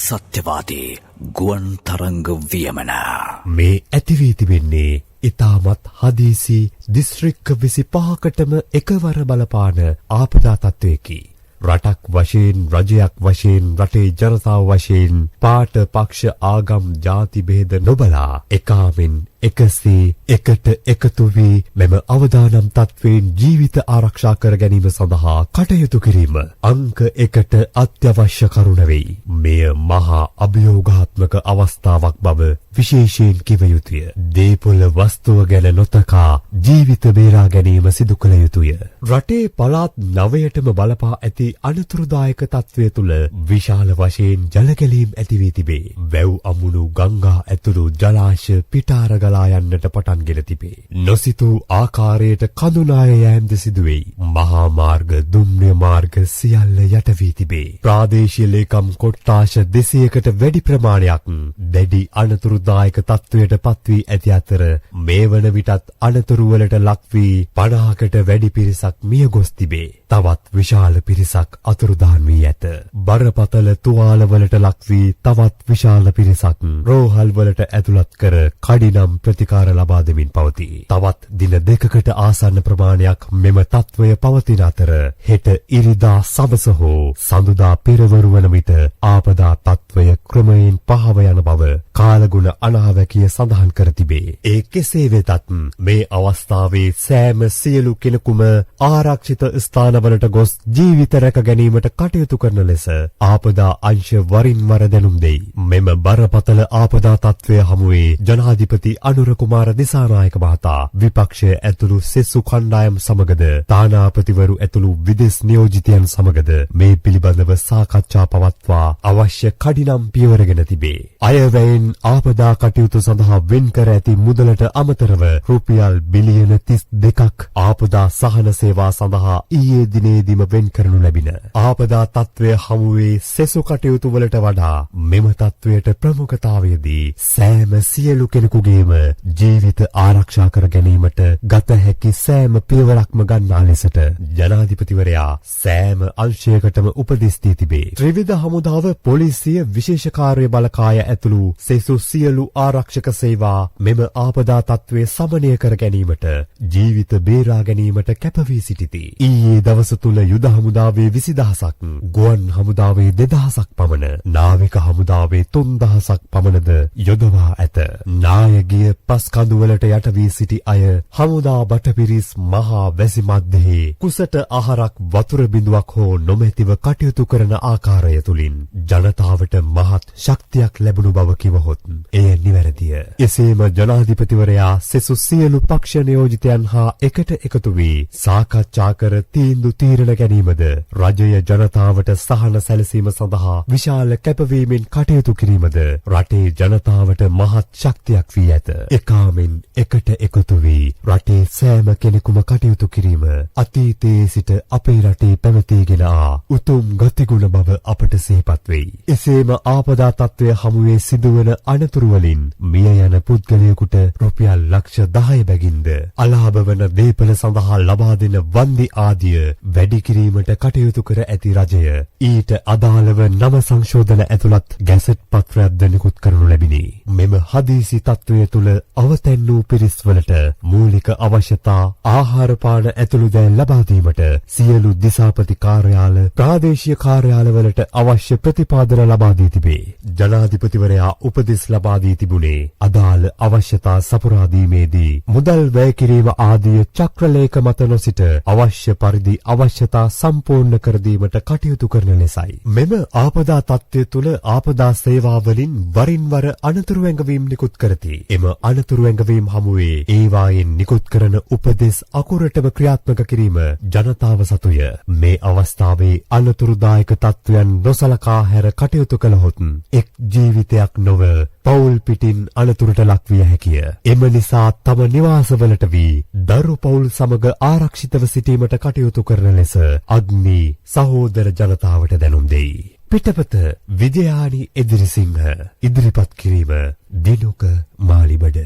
සත්‍යවාදී ගුවන් තරංග වියමන මේ ඇතිවී තිබෙන්නේ ඉතාමත් හදිසි දිස්ත්‍රික්ක 25කටම එකවර බලපාන ආපදා තත්ත්වයකි. රටක් වශයෙන් රජයක් වශයෙන් රටේ ජනතාව වශයෙන් පාට පක්ෂ ආගම් ජාති බෙහෙද නොබලා එකාමෙන් එකසේ එකට එකතු වී මෙම අවදානම් තත්වයෙන් ජීවිත ආරක්ෂා කර ගැනීම සඳහා කටයුතු කිරීම අංක 1 අත්‍යවශ්‍ය කරුණ වෙයි. මෙය මහා අභියෝගාත්මක අවස්ථාවක් බව විශේෂයෙන් කිව යුතුය. දේපොළ වස්තුව ගැන නොතකා ජීවිත බේරා ගැනීම සිදු කළ යුතුය. රටේ පළාත් 9ටම බලපා ඇති අනතුරුදායක තත්වය තුළ විශාල වශයෙන් ජලකැලීම් ඇති වී තිබේ. වැව් අමුණු ගංගා ඇතුළු ජලාශ පිටාරගල යන්නට පටන්ගෙන තිබේ. නොසිතූ ආකාරයට කඳුනාය යෑම්ද සිදුවෙයි. මහා මාර්ග දුම්රිය මාර්ග සියල්ල යට වී තිබේ. ප්‍රාදේශීය ලේකම් කොට්ටාශ 200කට වැඩි ප්‍රමාණයක් දැඩි අනතුරුදායක තත්වයට පත්වී ඇති අතර මේ වන විටත් අනතුරු වලට ලක් වී 50කට වැඩි පිරිසක් මිය ගොස් තිබේ. තවත් විශාල පිරිසක් අතුරුදහන් වී ඇත. බරපතල තුවාල වලට ලක් වී තවත් විශාල පිරිසක් රෝහල් වලට ඇතුළත් කර කඩිනම් ප්‍රතිකාර ලබා දෙමින් පවතී. තවත් දින 2කට ආසන්න ප්‍රමාණයක් මෙම තත්වය පවතින අතර හෙට ඉරිදා සවස හෝ සඳුදා පෙරවරු වන විට ආපදා තත්වය ක්‍රමයෙන් පහව යන බව කාලගුණ අනාවැකිය සඳහන් කර තිබේ. ඒ කෙසේ වෙතත් මේ අවස්ථාවේ සෑම සියලු කෙනෙකුම ආරක්ෂිත ස්ථානවලට ගොස් ජීවිත රැක ගැනීමට කටයුතු කරන ලෙස ආපදා අංශ වරින් වර දැනුම් දෙයි. මෙම බරපතල ආපදා තත්වය හමුවේ ජනාධිපති අනුර කුමාර දිසානායක මහතා විපක්ෂය ඇතුළු සෙසු කණ්ඩායම් සමගද තානාපතිවරු ඇතුළු විදේශ නියෝජිතයන් සමගද මේ පිළිබඳව සාකච්ඡා පවත්වා අවශ්‍ය කඩිනම් පියවරගෙන තිබේ. අයවැයෙන් ආපදා කටයුතු සඳහා වෙන් කර ඇති මුදලට අමතරව රුපියල් බිලියන 32ක් ආපදා සහන සේවා සඳහා ඊයේ දිනේදීම වෙන් කරනු ලැබින. ආපදා තත්වය හමුවේ සෙසු කටයුතු වලට වඩා මෙම තත්වයට ප්‍රමුඛතාවය දී සෑම සියලු කෙනෙකුගේම ජීවිත ආරක්ෂා කර ගැනීමට ගත හැකි සෑම පියවරක්ම ගන්නා ලෙසට ජනාධිපතිවරයා සෑම අංශයකටම උපදෙස් දී තිබේ. ත්‍රිවිධ හමුදාව පොලිසිය විශේෂ කාර්ය බලකාය ඇතුළු සෙසු සියලු ආරක්ෂක සේවා මෙම ආපදා තත්වයේ සමනය කර ගැනීමට ජීවිත බේරා ගැනීමට කැප වී සිටිති. ඊයේ දවස තුල යුද හමුදාවේ 20000ක්, ගුවන් හමුදාවේ 2000ක් පමණ, නාවික හමුදාවේ 3000ක් පමණද යොදවා ඇත. නායගිය පස්කඳු වලට යට වී සිටි අය හමුදා බටපිරිස් මහා වැසි මැද්දේ කුසට ආහාරක් වතුර බිඳුවක් හෝ නොමැතිව කටයුතු කරන ආකාරය තුලින් ජනතාවට මහත් ශක්තියක් ලැබුණු බව කිවහොත් එය නිවැරදිය. එසේම ජනාධිපතිවරයා සෙසු සියලු පක්ෂ නියෝජිතයන් හා එකට එකතු වී සාකච්ඡා කර තීන්දුව තීරණ ගැනීමද රජය ජනතාවට සහන සැලසීම සඳහා විශාල කැපවීමෙන් කටයුතු කිරීමද රටේ ජනතාවට මහත් ශක්තියක් වී ඇත. එකාමෙන් එකට එකතු වී රටේ සෑම කෙනෙකුම කටයුතු කිරීම අතීතයේ සිට අපේ රටේ පැවතීගෙන ආ උතුම් ගතිගුණ බව අපට සිහිපත් වෙයි. එසේම ආපදා තත්වය හමුවේ සිදුවන අනතුරු වලින් මිය යන පුද්ගලයෙකුට රුපියල් ලක්ෂ 10 බැගින්ද අලාභ වන දේපල සඳහා ලබා දෙන වන්දි ආදිය වැඩි කිරීමට කටයුතු කර ඇති රජය ඊට අදාළව නව සංශෝධන ඇතුළත් ගැසට් පත්‍රයක්ද නිකුත් කරනු ලැබිනි. මෙම හදිසි තත්වය තුළ අවතැන් වූ පිරිස් වලට මූලික අවශ්‍යතා ආහාර පාන ඇතුළු දෑ ලබා දීමට සියලු දිසාපති කාර්යාල ප්‍රාදේශීය කාර්යාලවලට අවශ්‍ය ප්‍රතිපාදන ලබා දී තිබේ. ජනාධිපතිවරයා උපදෙස් ලබා දී තිබුණේ අදාළ අවශ්‍යතා සපුරා දීමේදී මුදල් වැය කිරීම ආදී චක්‍රලේඛ මත නොසිට අවශ්‍ය පරිදි අවශ්‍යතා සම්පූර්ණ කර දීමට කටයුතු කරන ලෙසයි. මෙම ආපදා තත්ත්වය තුළ ආපදා සේවා වලින් වරින් වර අනතුරු ඇඟවීම් නිකුත් කරති. එම අනතුරු ඇඟවීම් හමුවේ ඒවායින් නිකුත් කරන උපදෙස් අකුරටම ක්‍රියාත්මක කිරීම ජනතාව සතුය. මේ අවස්ථාවේ අනතුරුදායක තත්ත්වයන් නොසලකා හැර කටයුතු කළහොත් එක් ජීවිතයක් නොව පවුල් පිටින් අනතුරට ලක්විය හැකිය. එම නිසා තම නිවාසවලට වී දරු පවුල් සමග ආරක්ෂිතව සිටීමට කටයුතු කරන ලෙස අග්නි සහෝදර ජනතාවට දැනුම් දෙයි. පිටපත විජයානි එදිරිසිංහ ඉදිරිපත් කිරීම දිනුක මාලිබඩ.